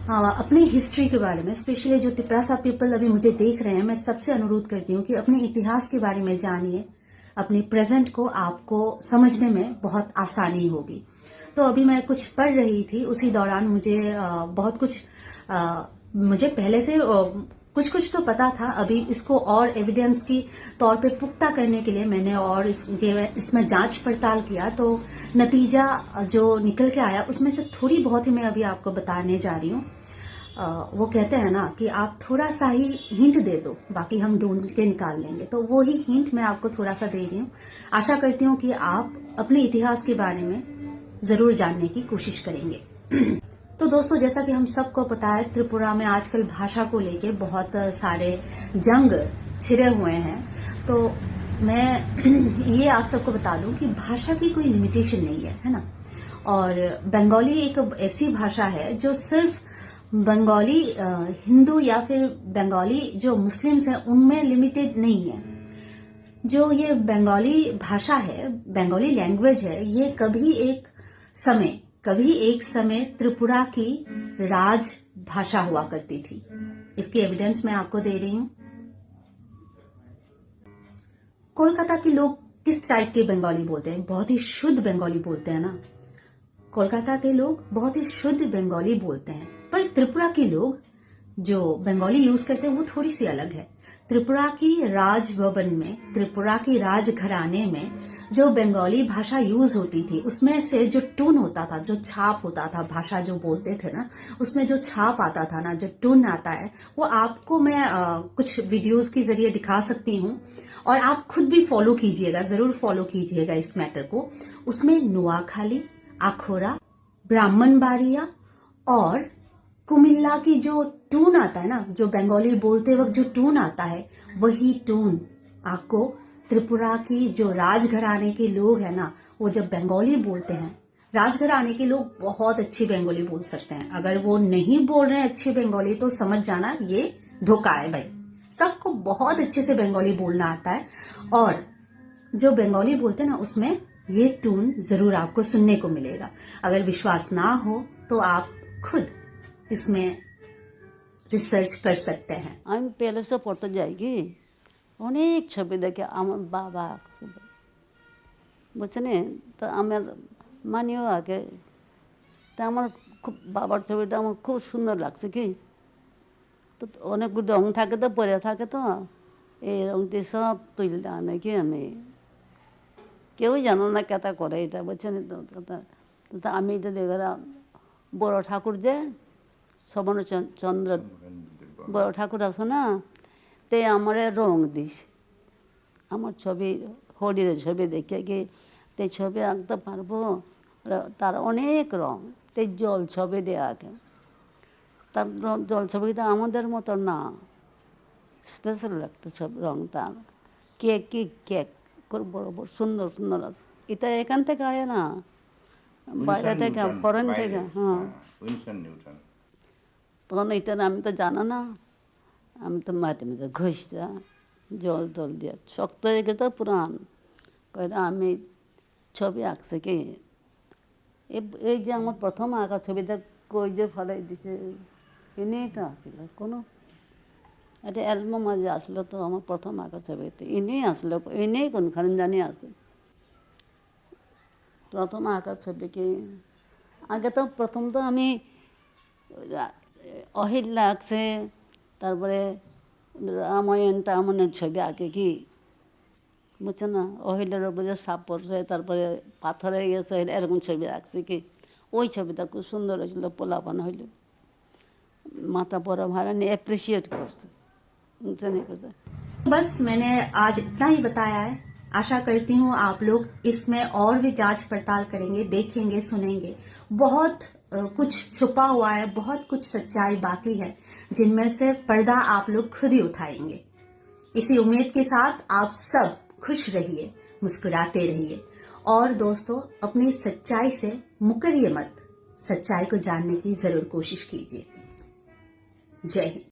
अपनी हिस्ट्री के बारे में, स्पेशली जो तिपरासा पीपल अभी मुझे देख रहे हैं, मैं सबसे अनुरोध करती हूँ कि अपने इतिहास के बारे में जानिए। अपने प्रेजेंट को आपको समझने में बहुत आसानी होगी। तो अभी मैं कुछ पढ़ रही थी, उसी दौरान मुझे बहुत कुछ मुझे पहले से कुछ तो पता था। अभी इसको और एविडेंस की तौर पे पुख्ता करने के लिए मैंने और इसमें जांच पड़ताल किया, तो नतीजा जो निकल के आया उसमें से थोड़ी बहुत ही मैं अभी आपको बताने जा रही हूँ। वो कहते हैं ना कि आप थोड़ा सा ही हिंट दे दो, बाकी हम ढूंढ के निकाल लेंगे। तो वो ही हिंट मैं आपको थोड़ा सा दे रही हूँ। आशा करती हूँ कि आप अपने इतिहास के बारे में जरूर जानने की कोशिश करेंगे। तो दोस्तों, जैसा कि हम सबको पता है, त्रिपुरा में आजकल भाषा को लेके बहुत सारे जंग छिड़े हुए हैं। तो मैं ये आप सबको बता दूं कि भाषा की कोई लिमिटेशन नहीं है ना। और बंगाली एक ऐसी भाषा है जो सिर्फ बंगाली हिंदू या फिर बंगाली जो मुस्लिम्स हैं उनमें लिमिटेड नहीं है। जो ये बंगाली भाषा है, बंगाली लैंग्वेज है, ये कभी एक समय त्रिपुरा की राज भाषा हुआ करती थी। इसकी एविडेंस मैं आपको दे रही हूं। कोलकाता के लोग किस टाइप के बंगाली बोलते हैं? बहुत ही शुद्ध बंगाली बोलते हैं ना। कोलकाता के लोग बहुत ही शुद्ध बंगाली बोलते हैं, पर त्रिपुरा के लोग जो बंगाली यूज करते हैं वो थोड़ी सी अलग है। त्रिपुरा की राज भवन में, त्रिपुरा की राज घराने में जो बंगाली भाषा यूज होती थी, उसमें से जो टून होता था, जो छाप होता था, भाषा जो बोलते थे ना, उसमें जो छाप आता था ना, जो टून आता है, वो आपको मैं कुछ वीडियोस के जरिए दिखा सकती हूँ। और आप खुद भी फॉलो कीजिएगा, जरूर फॉलो कीजिएगा इस मैटर को। उसमें नुआखाली, आखोरा, ब्राह्मण बारिया और कुमिल्ला की जो टून आता है ना, जो बंगाली बोलते वक्त जो टून आता है, वही टून आपको त्रिपुरा की जो राजघराने के लोग हैं ना, वो जब बंगाली बोलते हैं, राजघराने के लोग बहुत अच्छी बंगाली बोल सकते हैं। अगर वो नहीं बोल रहे हैं अच्छी बंगाली तो समझ जाना ये धोखा है भाई। सबको बहुत अच्छे से बंगाली बोलना आता है, और जो बंगाली बोलते हैं ना, उसमें ये टून जरूर आपको सुनने को मिलेगा। अगर विश्वास ना हो तो आप खुद इसमें रिसर्च कर सकते हैं। আমি প্যালেসে পড়তে যাই কি অনেক ছবি দেখে আমার বাবা আঁকছে বুঝছেন। তো আমার মানিও আগে তা আমার খুব বাবার ছবিটা আমার খুব সুন্দর লাগছে কি। তো অনেকগুলো রং থাকে তো পরে থাকে, তো এই রংটি সব তুলতে আনে কি আমি, কেউই জানো না কেতা করে এটা বুঝছেন। তো কথা তো আমি এটা দেখলাম বড় ঠাকুর যে চন্দ্র বড় ঠাকুর আছে না, তে আমার রং দিস, আমার ছবি হরির ছবি দেখে কি তে ছবি আঁকতে পারবো। তার অনেক রং, তে জল ছবি দিয়ে আঁকে। তার জল ছবিটা আমাদের মতো না, স্পেশাল একটা ছবি রং তার। কেক কি কেক বড় বড় সুন্দর সুন্দর, এটা এখান থেকে আয় না, বাইরে থেকে, ফরেন থেকে। হ্যাঁ, তখন এটা আমি তো জানা না, আমি তো মাঝে মাঝে ঘষা জল টল দিয়ে শক্ত হয়ে গেছে পুরান কয়টা। আমি ছবি আঁকছে কি এই যে আমার প্রথম আঁকা ছবিটা কই যে ফলাই দিছে, এনেই তো আসছিল কোনো একটা অ্যালবাম মাঝে আসলো, তো আমার প্রথম আঁকা ছবিতে এনেই আসলো, এনেই কোনখানে জানি আছে প্রথম আঁকা ছবি কি। আগে তো প্রথম তো আমি অহিল্যা আঁকছে, তারপরে রামায়ণ টামায়ণের ছবি আঁকে কি বুঝছে না। অহিল্যার উপরে সাপ পড়ছে, তারপরে পাথর হয়ে গেছে, এরকম ছবি আঁকছে কি। ওই ছবিটা খুব সুন্দর হয়েছিল, পোলাপান হইল, মাথা পরা ভাড়া নিয়ে অ্যাপ্রিসিয়েট করছে। बस मैंने आज इतना ही बताया है। आशा करती हूँ आप लोग इसमें और भी जांच पड़ताल करेंगे, देखेंगे, सुनेंगे। बहुत कुछ छुपा हुआ है, बहुत कुछ सच्चाई बाकी है, जिनमें से पर्दा आप लोग खुद ही उठाएंगे। इसी उम्मीद के साथ आप सब खुश रहिए, मुस्कुराते रहिए, और दोस्तों अपनी सच्चाई से मुकरिए मत, सच्चाई को जानने की जरूर कोशिश कीजिए। जय हिंद।